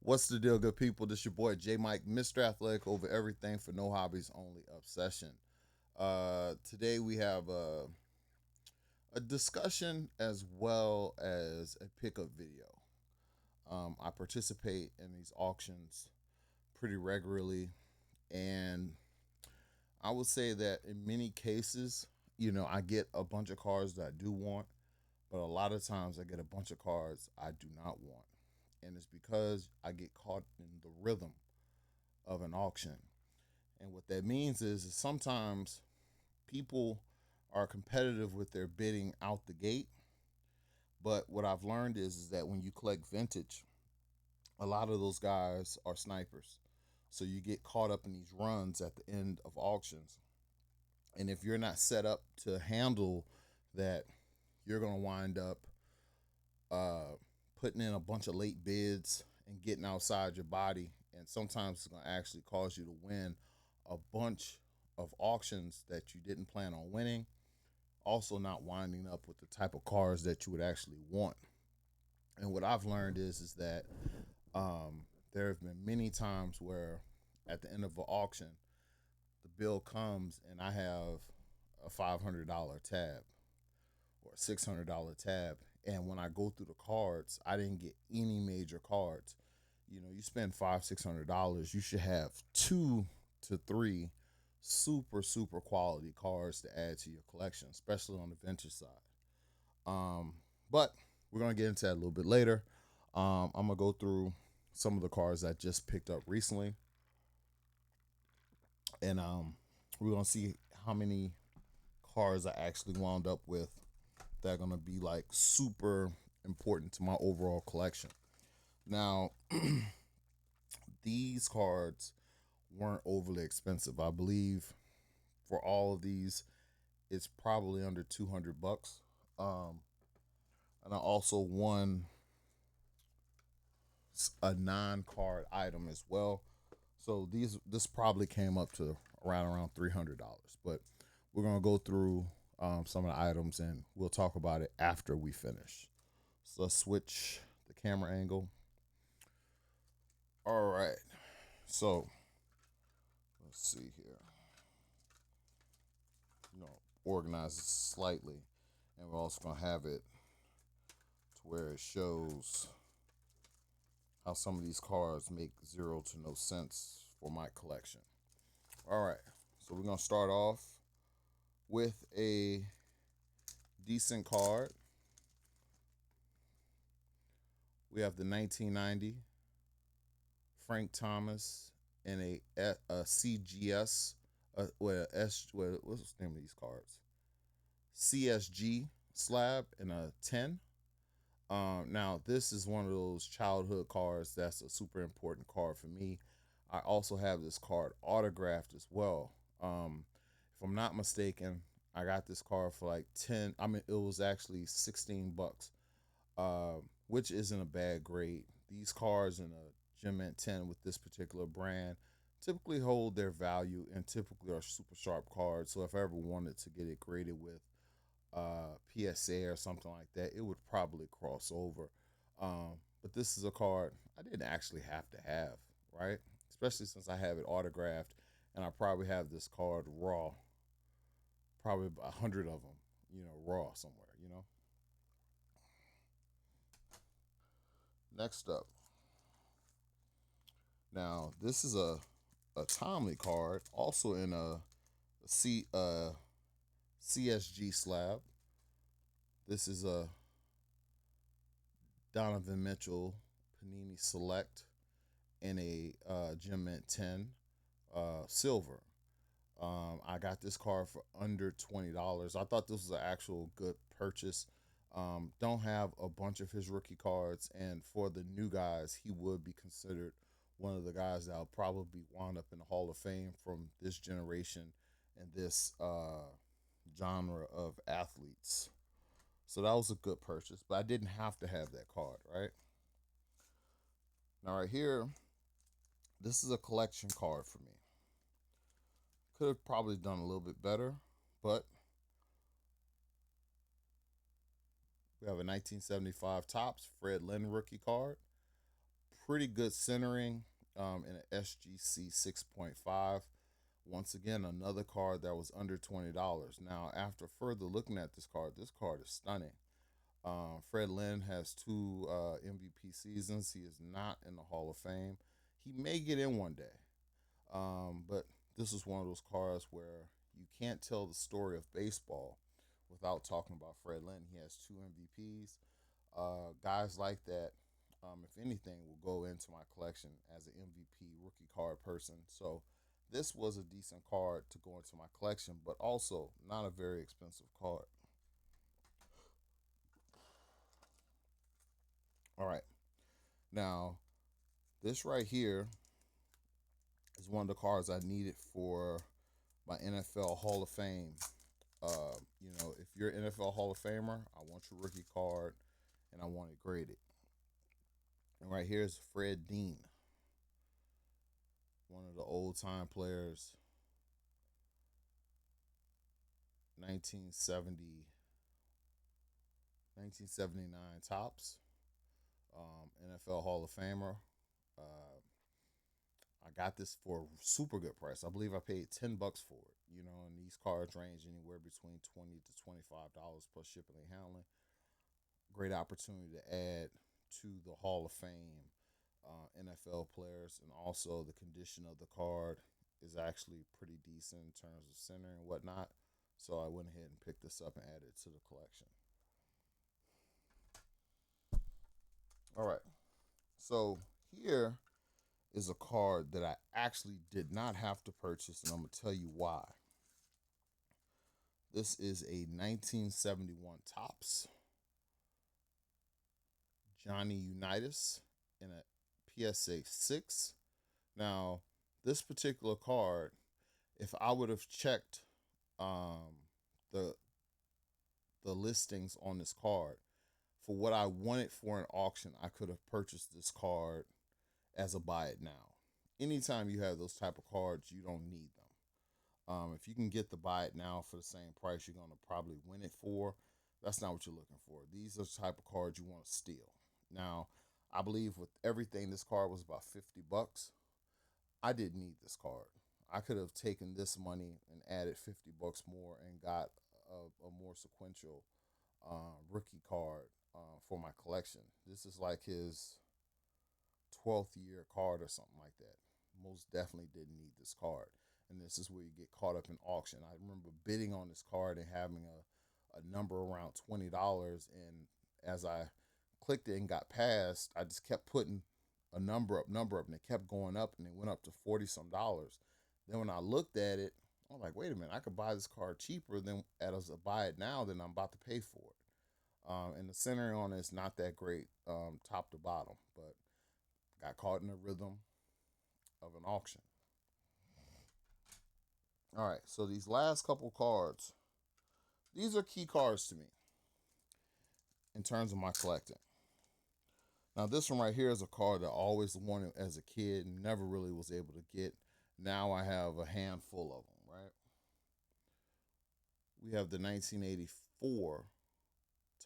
What's the deal, good people? This your boy J Mike, Mr. Athletic over everything for no hobbies, only obsession. Today we have a discussion as well as a pickup video. I participate in these auctions pretty regularly, and I would say that in many cases, I get a bunch of cars that I do want, but a lot of times I get a bunch of cars I do not want. And it's because I get caught in the rhythm of an auction. And what that means is sometimes people are competitive with their bidding out the gate. But what I've learned is that when you collect vintage, a lot of those guys are snipers. So you get caught up in these runs at the end of auctions. And if you're not set up to handle that, you're going to wind up uh, putting in a bunch of late bids and getting outside your body. And sometimes it's going to actually cause you to win a bunch of auctions that you didn't plan on winning. Also, not winding up with the type of cars that you would actually want. And what I've learned is that there have been many times where at the end of an auction, the bill comes and I have a $500 tab or a $600 tab. And when I go through the cards, I didn't get any major cards. You spend $500-$600, you should have 2 to 3 super quality cards to add to your collection, especially on the vintage side. But we're gonna get into that a little bit later. I'm gonna go through some of the cards I just picked up recently, and we're gonna see how many cards I actually wound up with that are gonna be like super important to my overall collection. Now, these cards weren't overly expensive. I believe for all of these, it's probably under 200 bucks. Um, and I also won a non-card item as well. So this probably came up to around $300. But we're gonna go through some of the items and we'll talk about it after we finish. So let's switch the camera angle. All right. So let's see here. Organize it slightly, and we're also gonna have it to where it shows how some of these cards make zero to no sense for my collection. All right, so we're gonna start off with a decent card. We have the 1990 Frank Thomas in a CGS. What's the name of these cards? CSG slab in a 10. Now, this is one of those childhood cards that's a super important card for me. I also have this card autographed as well. If I'm not mistaken, I got this card for like 10. I mean, it was actually 16 bucks, which isn't a bad grade. These cards in a Gem Mint 10 with this particular brand typically hold their value and typically are super sharp cards. So if I ever wanted to get it graded with PSA or something like that, it would probably cross over. But this is a card I didn't actually have to have, right? Especially since I have it autographed and I probably have this card raw, probably 100 of them, raw somewhere. Next up, now this is a timely card, also in a CSG slab. This is a Donovan Mitchell Panini Select in a Gem Mint 10 silver. I got this card for under $20. I thought this was an actual good purchase. Don't have a bunch of his rookie cards, and for the new guys, he would be considered one of the guys that'll probably wound up in the Hall of Fame from this generation and this genre of athletes. So that was a good purchase, but I didn't have to have that card, right? Now, right here, this is a collection card for me. Could have probably done a little bit better, but we have a 1975 Topps Fred Lynn rookie card. pretty good centering in an SGC 6.5. Once again, another card that was under $20. Now, after further looking at this card is stunning. Fred Lynn has two MVP seasons. He is not in the Hall of Fame. He may get in one day, but this is one of those cards where you can't tell the story of baseball without talking about Fred Lynn. He has two MVPs. Guys like that, if anything, will go into my collection as an MVP rookie card person. So this was a decent card to go into my collection, but also not a very expensive card. All right. Now, this right here is one of the cards I needed for my NFL Hall of Fame. If you're an NFL Hall of Famer, I want your rookie card and I want it graded. And right here is Fred Dean, one of the old time players, 1970, 1979 tops, NFL Hall of Famer. Uh, I got this for a super good price. I believe I paid $10 for it. And these cards range anywhere between $20 to $25 plus shipping and handling. Great opportunity to add to the Hall of Fame NFL players, and also the condition of the card is actually pretty decent in terms of centering and whatnot. So I went ahead and picked this up and added it to the collection. All right. So here is a card that I actually did not have to purchase, and I'm going to tell you why. This is a 1971 Topps Johnny Unitas in a PSA 6. Now, this particular card, if I would have checked the listings on this card for what I wanted for an auction, I could have purchased this card as a buy it now. Anytime you have those type of cards, you don't need them. If you can get the buy it now for the same price you're going to probably win it for, that's not what you're looking for. These are the type of cards you want to steal. Now, I believe with everything, this card was about $50. I didn't need this card. I could have taken this money and added $50 more and got a more sequential rookie card for my collection. This is like his 12th year card or something like that. Most definitely didn't need this card. And this is where you get caught up in auction. I remember bidding on this card and having a number around $20. And as I clicked it and got passed, I just kept putting a number up, and it kept going up, and it went up to 40 some dollars. Then when I looked at it, I'm like, wait a minute, I could buy this card cheaper than as a buy it now than I'm about to pay for it. And the centering on it is not that great, top to bottom, but got caught in the rhythm of an auction. All right, so these last couple cards, these are key cards to me in terms of my collecting. Now, this one right here is a card that I always wanted as a kid and never really was able to get. Now I have a handful of them, right? We have the 1984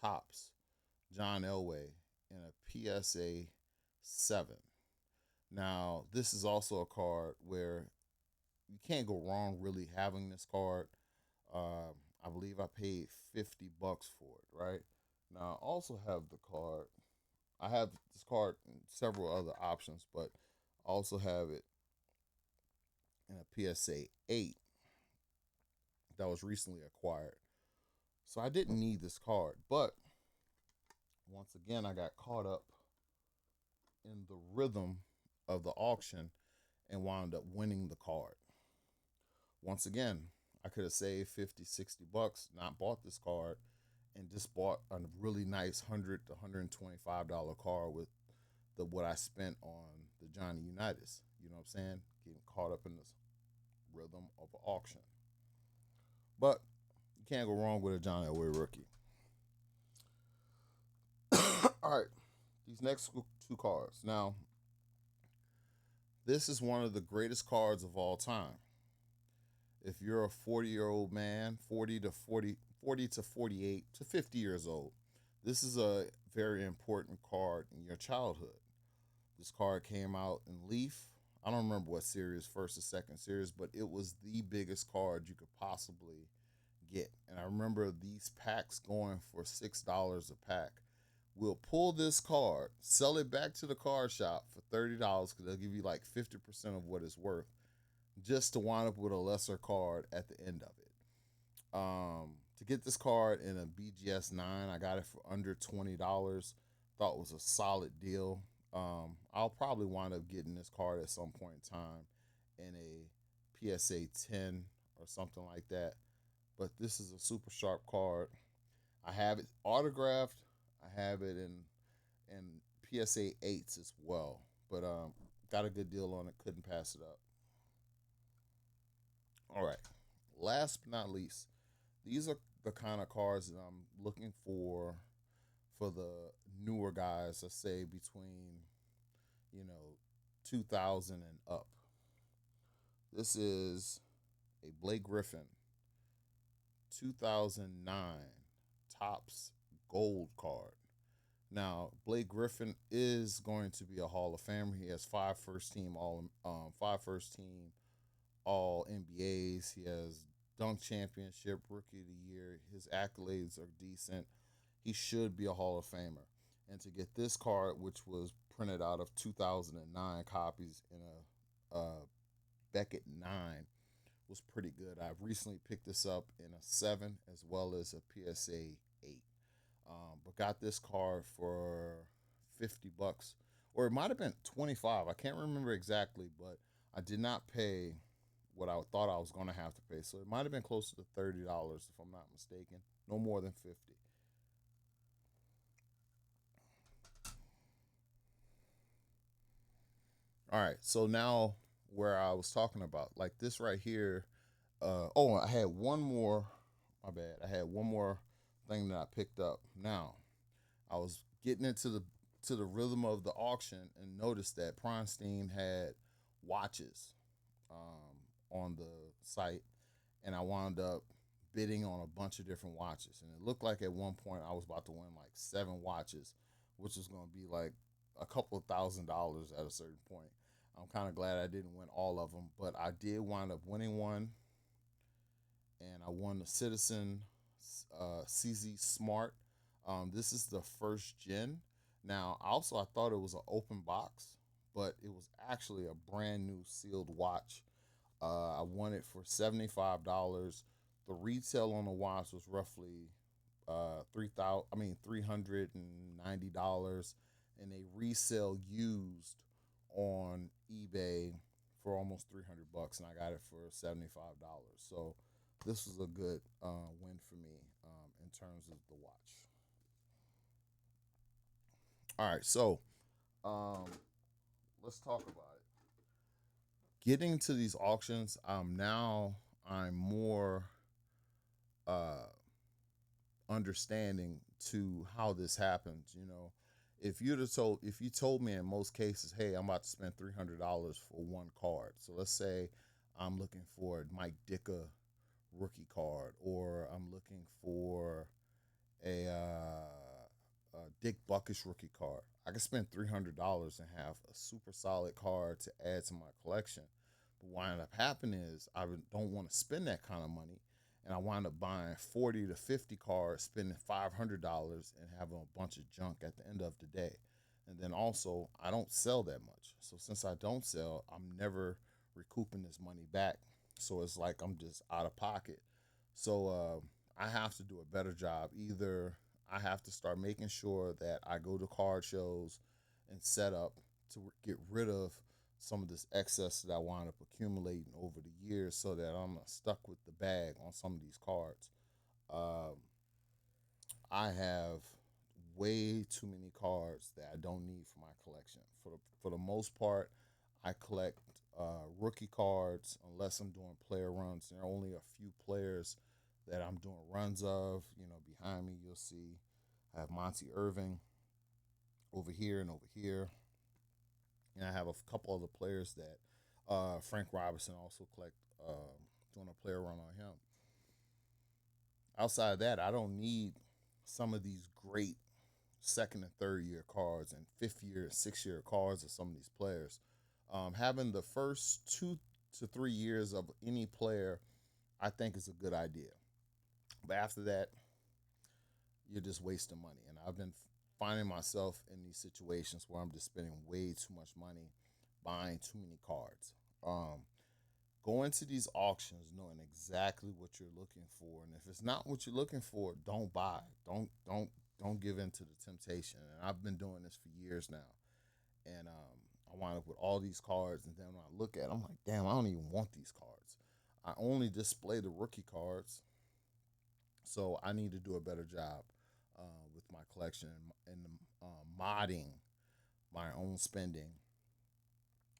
Topps John Elway in a PSA 7. Now, this is also a card where you can't go wrong really having this card. I believe I paid $50 for it, right? Now, I also have the card. I have this card and several other options, but I also have it in a PSA 8 that was recently acquired. So I didn't need this card, but once again, I got caught up in the rhythm of the auction and wound up winning the card. Once again, I could have saved 50, $60, not bought this card, and just bought a really nice $100 to $125 card with what I spent on the Johnny Unitas. You know what I'm saying? Getting caught up in this rhythm of an auction. But you can't go wrong with a John Elway rookie. All right, these next two cards. Now, this is one of the greatest cards of all time. If you're a 40-year-old man, 40 to 48 to 50 years old, this is a very important card in your childhood. This card came out in Leaf. I don't remember what series, first or second series, but it was the biggest card you could possibly get. And I remember these packs going for $6 a pack. We'll pull this card, sell it back to the card shop for $30 because they'll give you like 50% of what it's worth, just to wind up with a lesser card at the end of it. To get this card in a BGS 9, I got it for under $20. Thought it was a solid deal. I'll probably wind up getting this card at some point in time in a PSA 10 or something like that. But this is a super sharp card. I have it autographed. I have it in PSA 8s as well. But got a good deal on it. Couldn't pass it up. All right. Last but not least, these are the kind of cards that I'm looking for the newer guys. Let's say between 2000 and up. This is a Blake Griffin 2009 Topps Gold card. Now, Blake Griffin is going to be a Hall of Famer. He has five first team All NBAs. He has dunk championship, rookie of the year. His accolades are decent. He should be a Hall of Famer. And to get this card, which was printed out of 2009 copies in a Beckett 9, was pretty good. I've recently picked this up in a 7 as well as a PSA 8. But got this card for $50, or it might have been 25. I can't remember exactly, but I did not pay what I thought I was going to have to pay. So it might have been closer to $30 if I'm not mistaken. No more than 50. All right. So now where I was talking about, like this right here. I had one more. My bad. I had one more thing that I picked up. Now I was getting into the rhythm of the auction and noticed that Prime had watches on the site, and I wound up bidding on a bunch of different watches. And it looked like at one point I was about to win like 7 watches, which was going to be like a couple of $1,000s at a certain point. I'm kind of glad I didn't win all of them, but I did wind up winning one, and I won the Citizen CZ Smart. This is the first gen. Now, also, I thought it was an open box, but it was actually a brand new sealed watch. I won it for $75. The retail on the watch was roughly $390, and they resell used on eBay for almost $300, and I got it for $75. So this was a good win for me in terms of the watch. All right, so um, let's talk about it. Getting to these auctions, I'm more uh, understanding to how this happens. If you told me in most cases, hey, I'm about to spend $300 for one card. So let's say I'm looking for a Mike Ditka rookie card, or I'm looking for a Dick Buckish rookie card. I could spend $300 and have a super solid card to add to my collection. But what ended up happening is I don't want to spend that kind of money, and I wind up buying 40 to 50 cards, spending $500, and having a bunch of junk at the end of the day. And then also, I don't sell that much. So since I don't sell, I'm never recouping this money back. So it's like I'm just out of pocket. So I have to do a better job. Either I have to start making sure that I go to card shows and set up to get rid of some of this excess that I wind up accumulating over the years, so that I'm not stuck with the bag on some of these cards. Um, I have way too many cards that I don't need for my collection. For the most part, I collect rookie cards unless I'm doing player runs. There are only a few players that I'm doing runs of. Behind me you'll see I have Monty Irving over here and over here, and I have a couple other players that Frank Robinson also collect. Doing a player run on him. Outside of that, I don't need some of these great second and third year cards and fifth year, 6 year cards of some of these players. Having the first 2 to 3 years of any player, I think, is a good idea. But after that, you're just wasting money. And I've been finding myself in these situations where I'm just spending way too much money buying too many cards. Go into these auctions knowing exactly what you're looking for, and if it's not what you're looking for, don't buy. Don't give in to the temptation. And I've been doing this for years now, and I wind up with all these cards, and then when I look at them, I'm like, damn, I don't even want these cards. I only display the rookie cards, so I need to do a better job with my collection and modding my own spending,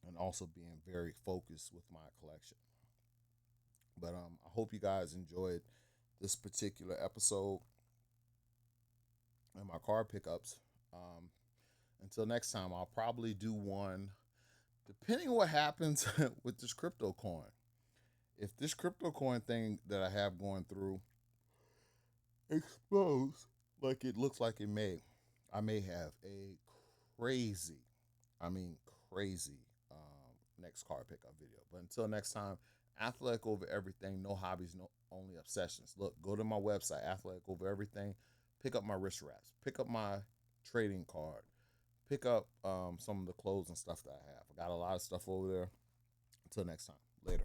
and also being very focused with my collection. But I hope you guys enjoyed this particular episode and my card pickups. Um, until next time, I'll probably do one depending on what happens with this crypto coin. If this crypto coin thing that I have going through explodes like it looks like it may, I may have a crazy, I mean crazy, next card pickup video. But until next time, athletic over everything, no hobbies, no only obsessions. Look, go to my website, athletic over everything. Pick up my wrist wraps. Pick up my trading card. Pick up some of the clothes and stuff that I have. I got a lot of stuff over there. Until next time, later.